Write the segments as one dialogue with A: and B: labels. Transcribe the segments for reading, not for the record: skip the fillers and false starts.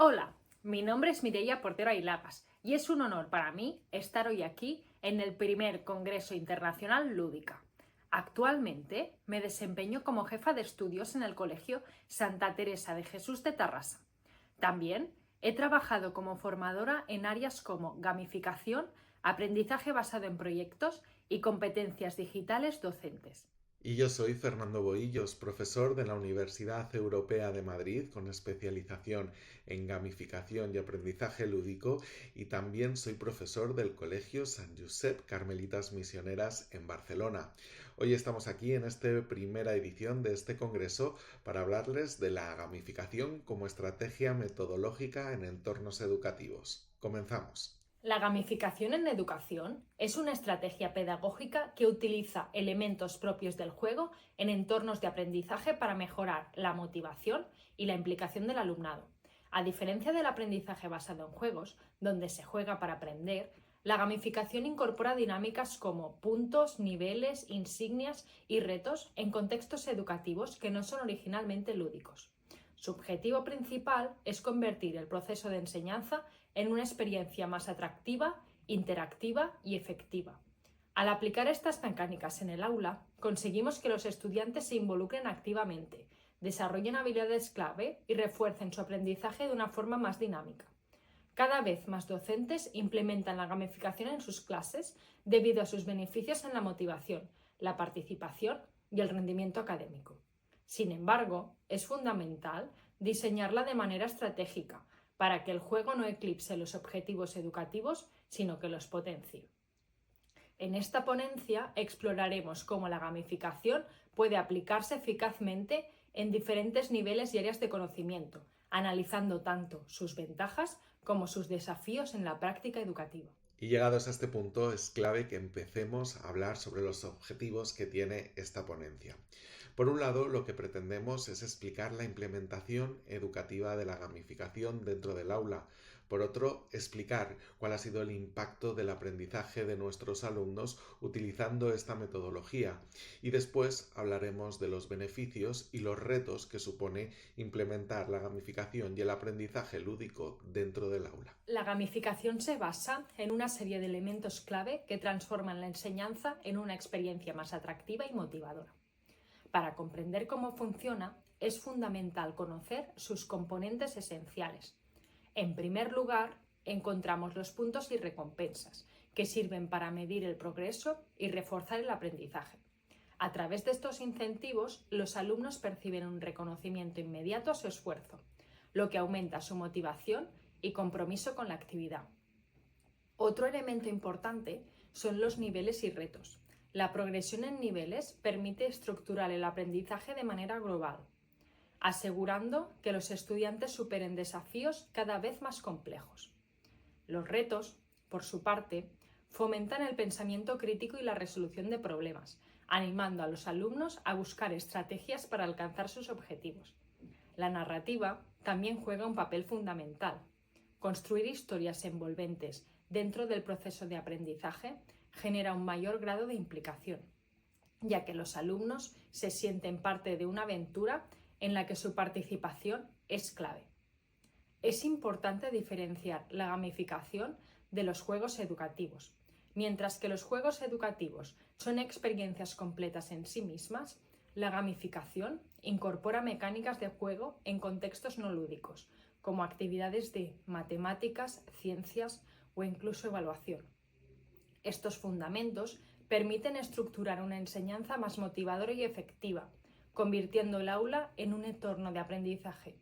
A: Hola, mi nombre es Mireia Portero Ailagas y es un honor para mí estar hoy aquí en el primer Congreso Internacional Lúdica. Actualmente me desempeño como jefa de estudios en el Colegio Santa Teresa de Jesús de Tarrasa. También he trabajado como formadora en áreas como gamificación, aprendizaje basado en proyectos y competencias digitales docentes.
B: Y yo soy Fernando Bohillos, profesor de la Universidad Europea de Madrid con especialización en gamificación y aprendizaje lúdico y también soy profesor del Colegio San Josep Carmelitas Misioneras en Barcelona. Hoy estamos aquí en esta primera edición de este congreso para hablarles de la gamificación como estrategia metodológica en entornos educativos. Comenzamos.
A: La gamificación en educación es una estrategia pedagógica que utiliza elementos propios del juego en entornos de aprendizaje para mejorar la motivación y la implicación del alumnado. A diferencia del aprendizaje basado en juegos, donde se juega para aprender, la gamificación incorpora dinámicas como puntos, niveles, insignias y retos en contextos educativos que no son originalmente lúdicos. Su objetivo principal es convertir el proceso de enseñanza en una experiencia más atractiva, interactiva y efectiva. Al aplicar estas mecánicas en el aula, conseguimos que los estudiantes se involucren activamente, desarrollen habilidades clave y refuercen su aprendizaje de una forma más dinámica. Cada vez más docentes implementan la gamificación en sus clases debido a sus beneficios en la motivación, la participación y el rendimiento académico. Sin embargo, es fundamental diseñarla de manera estratégica para que el juego no eclipse los objetivos educativos, sino que los potencie. En esta ponencia exploraremos cómo la gamificación puede aplicarse eficazmente en diferentes niveles y áreas de conocimiento, analizando tanto sus ventajas como sus desafíos en la práctica educativa.
B: Y llegados a este punto es clave que empecemos a hablar sobre los objetivos que tiene esta ponencia. Por un lado, lo que pretendemos es explicar la implementación educativa de la gamificación dentro del aula. Por otro, explicar cuál ha sido el impacto del aprendizaje de nuestros alumnos utilizando esta metodología. Y después hablaremos de los beneficios y los retos que supone implementar la gamificación y el aprendizaje lúdico dentro del aula.
A: La gamificación se basa en una serie de elementos clave que transforman la enseñanza en una experiencia más atractiva y motivadora. Para comprender cómo funciona, es fundamental conocer sus componentes esenciales. En primer lugar, encontramos los puntos y recompensas, que sirven para medir el progreso y reforzar el aprendizaje. A través de estos incentivos, los alumnos perciben un reconocimiento inmediato a su esfuerzo, lo que aumenta su motivación y compromiso con la actividad. Otro elemento importante son los niveles y retos. La progresión en niveles permite estructurar el aprendizaje de manera global, asegurando que los estudiantes superen desafíos cada vez más complejos. Los retos, por su parte, fomentan el pensamiento crítico y la resolución de problemas, animando a los alumnos a buscar estrategias para alcanzar sus objetivos. La narrativa también juega un papel fundamental. Construir historias envolventes dentro del proceso de aprendizaje genera un mayor grado de implicación, ya que los alumnos se sienten parte de una aventura en la que su participación es clave. Es importante diferenciar la gamificación de los juegos educativos. Mientras que los juegos educativos son experiencias completas en sí mismas, la gamificación incorpora mecánicas de juego en contextos no lúdicos, como actividades de matemáticas, ciencias o incluso evaluación. Estos fundamentos permiten estructurar una enseñanza más motivadora y efectiva, convirtiendo el aula en un entorno de aprendizaje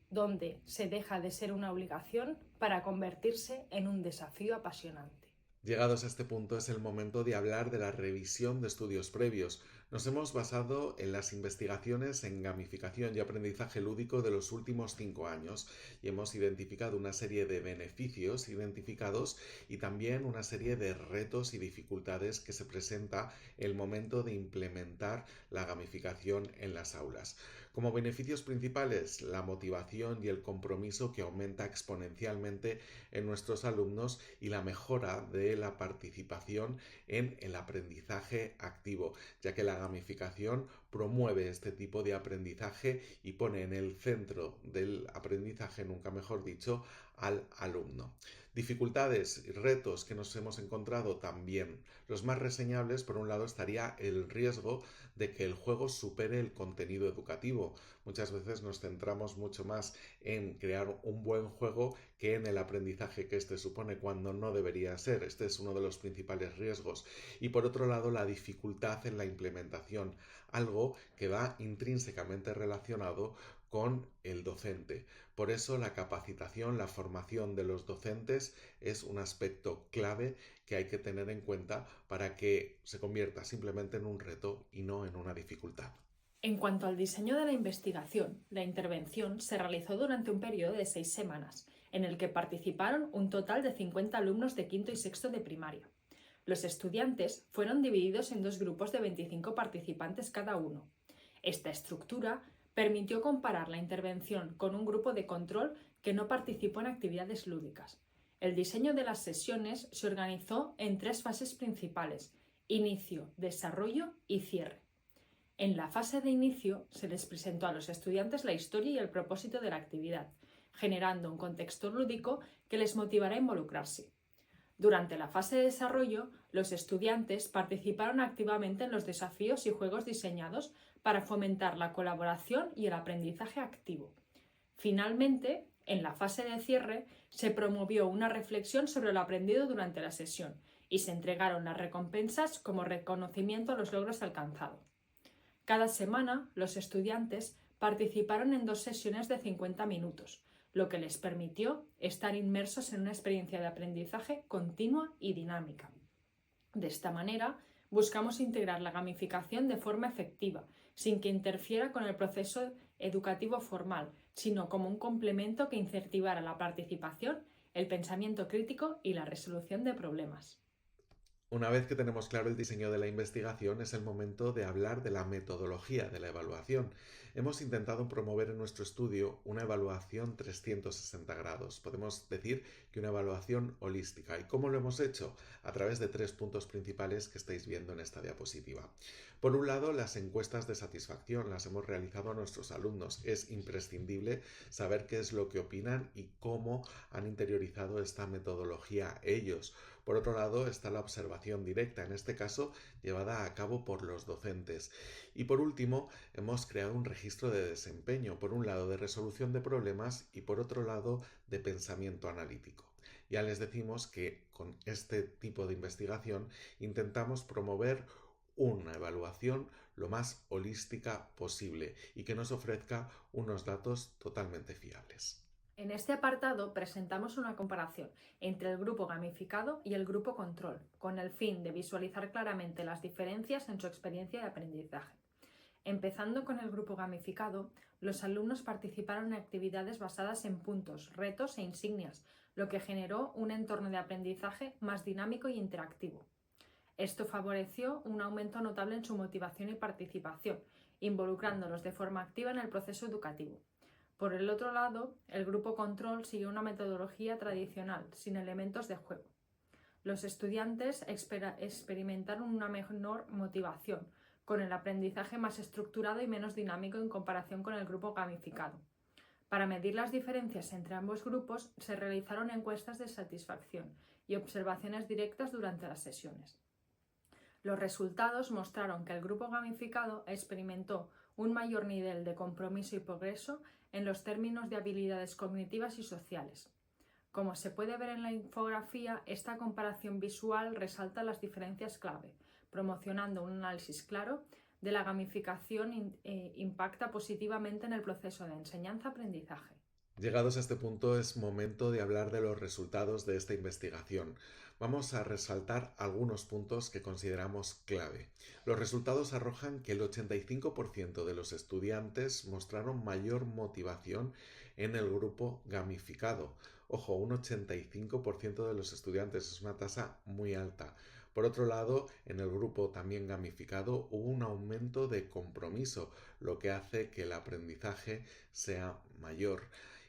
A: donde se deja de ser una obligación para convertirse en un desafío apasionante.
B: Llegados a este punto es el momento de hablar de la revisión de estudios previos. Nos hemos basado en las investigaciones en gamificación y aprendizaje lúdico de los últimos 5 años y hemos identificado una serie de beneficios identificados y también una serie de retos y dificultades que se presenta el momento de implementar la gamificación en las aulas. Como beneficios principales, la motivación y el compromiso que aumenta exponencialmente en nuestros alumnos y la mejora de la participación en el aprendizaje activo, ya que la gamificación promueve este tipo de aprendizaje y pone en el centro del aprendizaje, nunca mejor dicho, al alumno. Dificultades y retos que nos hemos encontrado también. Los más reseñables, por un lado, estaría el riesgo de que el juego supere el contenido educativo. Muchas veces nos centramos mucho más en crear un buen juego que en el aprendizaje que éste supone, cuando no debería ser. Este es uno de los principales riesgos. Y por otro lado, la dificultad en la implementación, algo que va intrínsecamente relacionado con el docente. Por eso la capacitación, la formación de los docentes es un aspecto clave que hay que tener en cuenta para que se convierta simplemente en un reto y no en una dificultad.
A: En cuanto al diseño de la investigación, la intervención se realizó durante un periodo de 6 semanas, en el que participaron un total de 50 alumnos de quinto y sexto de primaria. Los estudiantes fueron divididos en 2 grupos de 25 participantes cada uno. Esta estructura permitió comparar la intervención con un grupo de control que no participó en actividades lúdicas. El diseño de las sesiones se organizó en 3 fases principales: inicio, desarrollo y cierre. En la fase de inicio se les presentó a los estudiantes la historia y el propósito de la actividad, generando un contexto lúdico que les motivara a involucrarse. Durante la fase de desarrollo, los estudiantes participaron activamente en los desafíos y juegos diseñados para fomentar la colaboración y el aprendizaje activo. Finalmente, en la fase de cierre, se promovió una reflexión sobre lo aprendido durante la sesión y se entregaron las recompensas como reconocimiento a los logros alcanzados. Cada semana, los estudiantes participaron en 2 sesiones de 50 minutos, lo que les permitió estar inmersos en una experiencia de aprendizaje continua y dinámica. De esta manera, buscamos integrar la gamificación de forma efectiva, sin que interfiera con el proceso educativo formal, sino como un complemento que incentivara la participación, el pensamiento crítico y la resolución de problemas.
B: Una vez que tenemos claro el diseño de la investigación, es el momento de hablar de la metodología de la evaluación. Hemos intentado promover en nuestro estudio una evaluación 360 grados. Podemos decir que una evaluación holística. ¿Y cómo lo hemos hecho? A través de 3 puntos principales que estáis viendo en esta diapositiva. Por un lado, las encuestas de satisfacción las hemos realizado a nuestros alumnos. Es imprescindible saber qué es lo que opinan y cómo han interiorizado esta metodología ellos. Por otro lado, está la observación directa, en este caso llevada a cabo por los docentes. Y por último, hemos creado un registro de desempeño, por un lado de resolución de problemas y por otro lado de pensamiento analítico. Ya les decimos que con este tipo de investigación intentamos promover una evaluación lo más holística posible y que nos ofrezca unos datos totalmente fiables.
A: En este apartado presentamos una comparación entre el grupo gamificado y el grupo control, con el fin de visualizar claramente las diferencias en su experiencia de aprendizaje. Empezando con el grupo gamificado, los alumnos participaron en actividades basadas en puntos, retos e insignias, lo que generó un entorno de aprendizaje más dinámico y interactivo. Esto favoreció un aumento notable en su motivación y participación, involucrándolos de forma activa en el proceso educativo. Por el otro lado, el grupo control siguió una metodología tradicional, sin elementos de juego. Los estudiantes experimentaron una menor motivación, con el aprendizaje más estructurado y menos dinámico en comparación con el grupo gamificado. Para medir las diferencias entre ambos grupos, se realizaron encuestas de satisfacción y observaciones directas durante las sesiones. Los resultados mostraron que el grupo gamificado experimentó un mayor nivel de compromiso y progreso en los términos de habilidades cognitivas y sociales. Como se puede ver en la infografía, esta comparación visual resalta las diferencias clave, promocionando un análisis claro de la gamificación impacta positivamente en el proceso de enseñanza-aprendizaje.
B: Llegados a este punto es momento de hablar de los resultados de esta investigación. Vamos a resaltar algunos puntos que consideramos clave. Los resultados arrojan que el 85% de los estudiantes mostraron mayor motivación en el grupo gamificado. Ojo, un 85% de los estudiantes es una tasa muy alta. Por otro lado, en el grupo también gamificado hubo un aumento de compromiso, lo que hace que el aprendizaje sea mayor.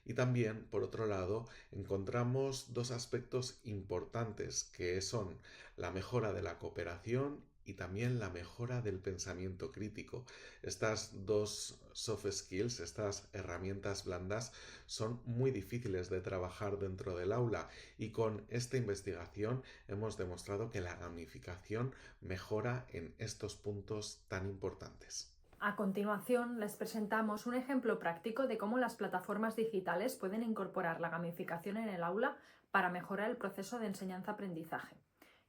B: Y también, por otro lado, encontramos 2 aspectos importantes que son la mejora de la cooperación y también la mejora del pensamiento crítico. Estas dos soft skills, estas herramientas blandas, son muy difíciles de trabajar dentro del aula y con esta investigación hemos demostrado que la gamificación mejora en estos puntos tan importantes.
A: A continuación, les presentamos un ejemplo práctico de cómo las plataformas digitales pueden incorporar la gamificación en el aula para mejorar el proceso de enseñanza-aprendizaje.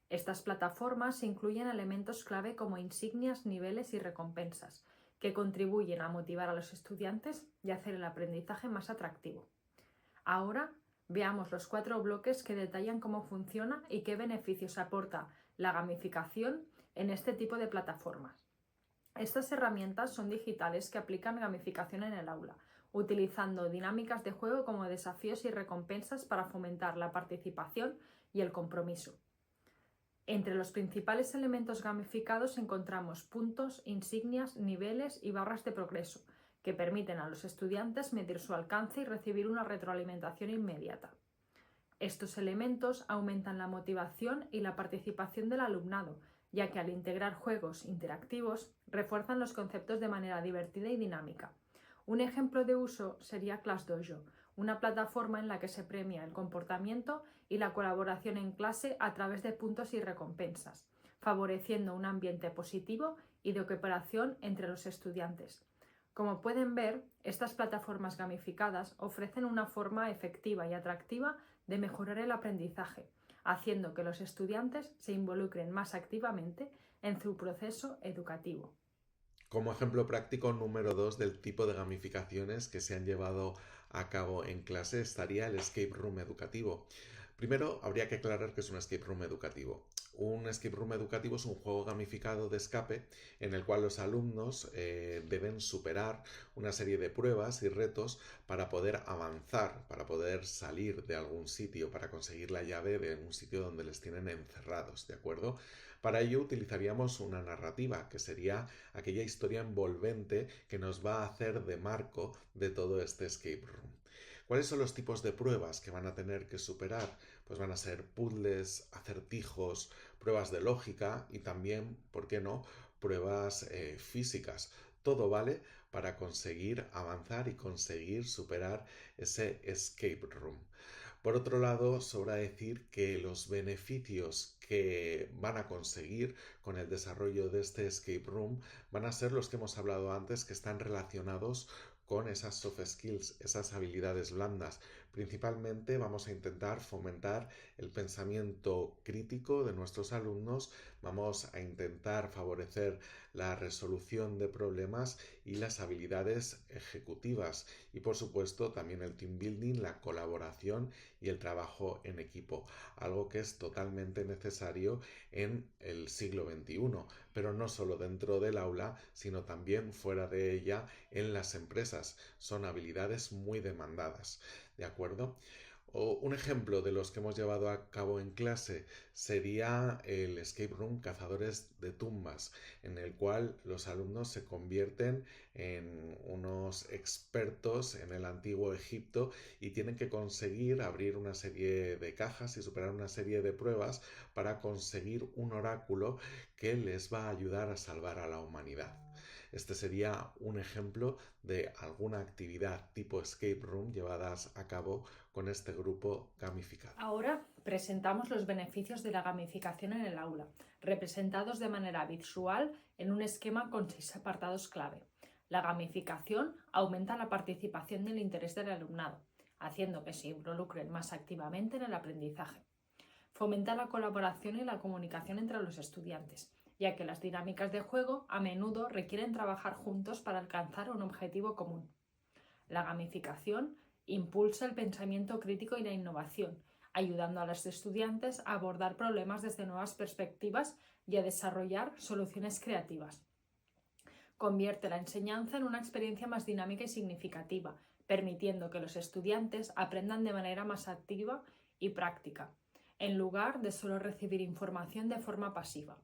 A: Estas plataformas incluyen elementos clave como insignias, niveles y recompensas, que contribuyen a motivar a los estudiantes y hacer el aprendizaje más atractivo. Ahora veamos los 4 bloques que detallan cómo funciona y qué beneficios aporta la gamificación en este tipo de plataformas. Estas herramientas son digitales que aplican gamificación en el aula, utilizando dinámicas de juego como desafíos y recompensas para fomentar la participación y el compromiso. Entre los principales elementos gamificados encontramos puntos, insignias, niveles y barras de progreso, que permiten a los estudiantes medir su alcance y recibir una retroalimentación inmediata. Estos elementos aumentan la motivación y la participación del alumnado, ya que al integrar juegos interactivos refuerzan los conceptos de manera divertida y dinámica. Un ejemplo de uso sería ClassDojo, una plataforma en la que se premia el comportamiento y la colaboración en clase a través de puntos y recompensas, favoreciendo un ambiente positivo y de cooperación entre los estudiantes. Como pueden ver, estas plataformas gamificadas ofrecen una forma efectiva y atractiva de mejorar el aprendizaje, haciendo que los estudiantes se involucren más activamente en su proceso educativo.
B: Como ejemplo práctico número 2 del tipo de gamificaciones que se han llevado a cabo en clase estaría el escape room educativo. Primero, habría que aclarar que es un escape room educativo. Un escape room educativo es un juego gamificado de escape en el cual los alumnos deben superar una serie de pruebas y retos para poder avanzar, para poder salir de algún sitio, para conseguir la llave de un sitio donde les tienen encerrados, ¿de acuerdo? Para ello utilizaríamos una narrativa, que sería aquella historia envolvente que nos va a hacer de marco de todo este escape room. ¿Cuáles son los tipos de pruebas que van a tener que superar? Pues van a ser puzzles, acertijos, pruebas de lógica y también, ¿por qué no?, pruebas físicas. Todo vale para conseguir avanzar y conseguir superar ese escape room. Por otro lado, sobra decir que los beneficios que van a conseguir con el desarrollo de este escape room van a ser los que hemos hablado antes, que están relacionados con esas soft skills, esas habilidades blandas. Principalmente vamos a intentar fomentar el pensamiento crítico de nuestros alumnos, vamos a intentar favorecer la resolución de problemas y las habilidades ejecutivas y por supuesto también el team building, la colaboración y el trabajo en equipo, algo que es totalmente necesario en el siglo XXI, pero no solo dentro del aula, sino también fuera de ella en las empresas. Son habilidades muy demandadas, ¿de acuerdo? Un ejemplo de los que hemos llevado a cabo en clase sería el escape room Cazadores de Tumbas, en el cual los alumnos se convierten en unos expertos en el antiguo Egipto y tienen que conseguir abrir una serie de cajas y superar una serie de pruebas para conseguir un oráculo que les va a ayudar a salvar a la humanidad. Este sería un ejemplo de alguna actividad tipo escape room llevadas a cabo con este grupo gamificado.
A: Ahora presentamos los beneficios de la gamificación en el aula, representados de manera visual en un esquema con 6 apartados clave. La gamificación aumenta la participación y el interés del alumnado, haciendo que se involucren más activamente en el aprendizaje. Fomenta la colaboración y la comunicación entre los estudiantes, ya que las dinámicas de juego a menudo requieren trabajar juntos para alcanzar un objetivo común. La gamificación impulsa el pensamiento crítico y la innovación, ayudando a los estudiantes a abordar problemas desde nuevas perspectivas y a desarrollar soluciones creativas. Convierte la enseñanza en una experiencia más dinámica y significativa, permitiendo que los estudiantes aprendan de manera más activa y práctica, en lugar de solo recibir información de forma pasiva.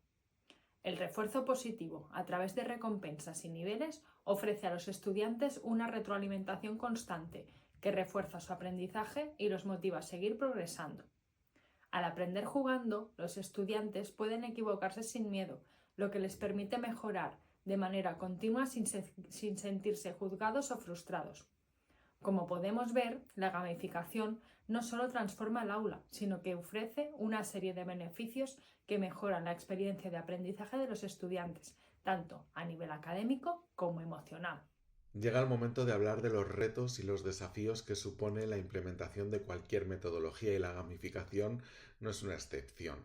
A: El refuerzo positivo, a través de recompensas y niveles, ofrece a los estudiantes una retroalimentación constante que refuerza su aprendizaje y los motiva a seguir progresando. Al aprender jugando, los estudiantes pueden equivocarse sin miedo, lo que les permite mejorar de manera continua sin sentirse juzgados o frustrados. Como podemos ver, la gamificación no solo transforma el aula, sino que ofrece una serie de beneficios que mejoran la experiencia de aprendizaje de los estudiantes, tanto a nivel académico como emocional.
B: Llega el momento de hablar de los retos y los desafíos que supone la implementación de cualquier metodología y la gamificación no es una excepción.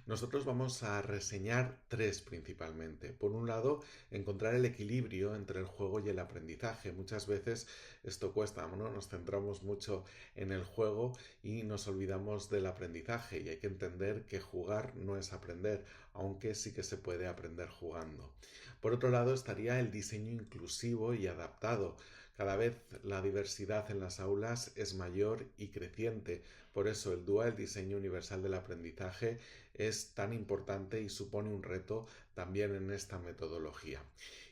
B: Nosotros vamos a reseñar tres principalmente. Por un lado, encontrar el equilibrio entre el juego y el aprendizaje. Muchas veces esto cuesta, ¿no? Nos centramos mucho en el juego y nos olvidamos del aprendizaje y hay que entender que jugar no es aprender, aunque sí que se puede aprender jugando. Por otro lado estaría el diseño inclusivo y adaptado. Cada vez la diversidad en las aulas es mayor y creciente. Por eso el DUA, el diseño universal del aprendizaje, es tan importante y supone un reto también en esta metodología.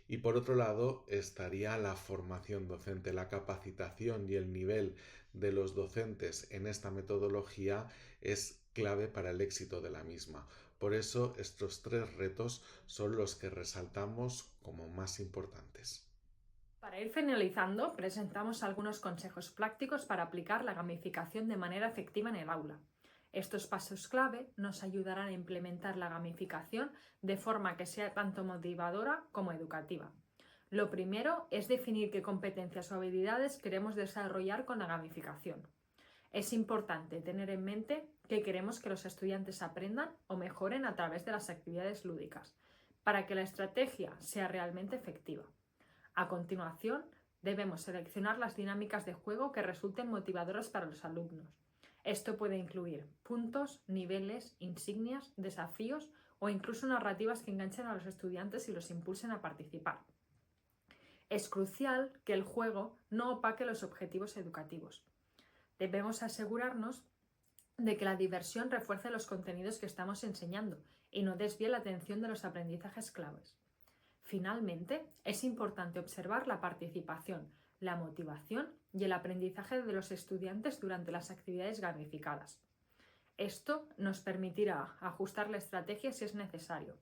B: Y por otro lado estaría la formación docente, la capacitación y el nivel de los docentes en esta metodología es clave para el éxito de la misma. Por eso estos tres retos son los que resaltamos como más importantes.
A: Para ir finalizando, presentamos algunos consejos prácticos para aplicar la gamificación de manera efectiva en el aula. Estos pasos clave nos ayudarán a implementar la gamificación de forma que sea tanto motivadora como educativa. Lo primero es definir qué competencias o habilidades queremos desarrollar con la gamificación. Es importante tener en mente que queremos que los estudiantes aprendan o mejoren a través de las actividades lúdicas, para que la estrategia sea realmente efectiva. A continuación, debemos seleccionar las dinámicas de juego que resulten motivadoras para los alumnos. Esto puede incluir puntos, niveles, insignias, desafíos o incluso narrativas que enganchen a los estudiantes y los impulsen a participar. Es crucial que el juego no opaque los objetivos educativos. Debemos asegurarnos de que la diversión refuerce los contenidos que estamos enseñando y no desvíe la atención de los aprendizajes claves. Finalmente, es importante observar la participación, la motivación y el aprendizaje de los estudiantes durante las actividades gamificadas. Esto nos permitirá ajustar la estrategia si es necesario.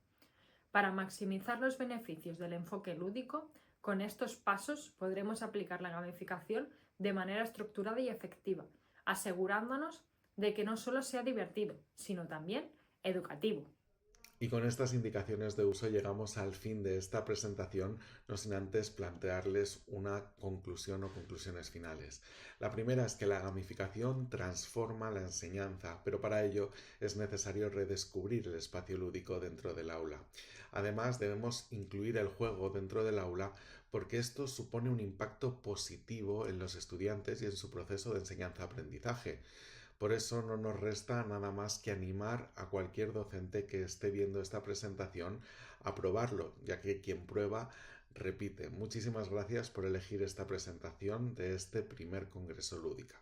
A: Para maximizar los beneficios del enfoque lúdico, con estos pasos podremos aplicar la gamificación de manera estructurada y efectiva, asegurándonos de que no solo sea divertido, sino también educativo.
B: Y con estas indicaciones de uso llegamos al fin de esta presentación, no sin antes plantearles una conclusión o conclusiones finales. La primera es que la gamificación transforma la enseñanza, pero para ello es necesario redescubrir el espacio lúdico dentro del aula. Además, debemos incluir el juego dentro del aula porque esto supone un impacto positivo en los estudiantes y en su proceso de enseñanza-aprendizaje. Por eso no nos resta nada más que animar a cualquier docente que esté viendo esta presentación a probarlo, ya que quien prueba repite. Muchísimas gracias por elegir esta presentación de este primer Congreso Lúdica.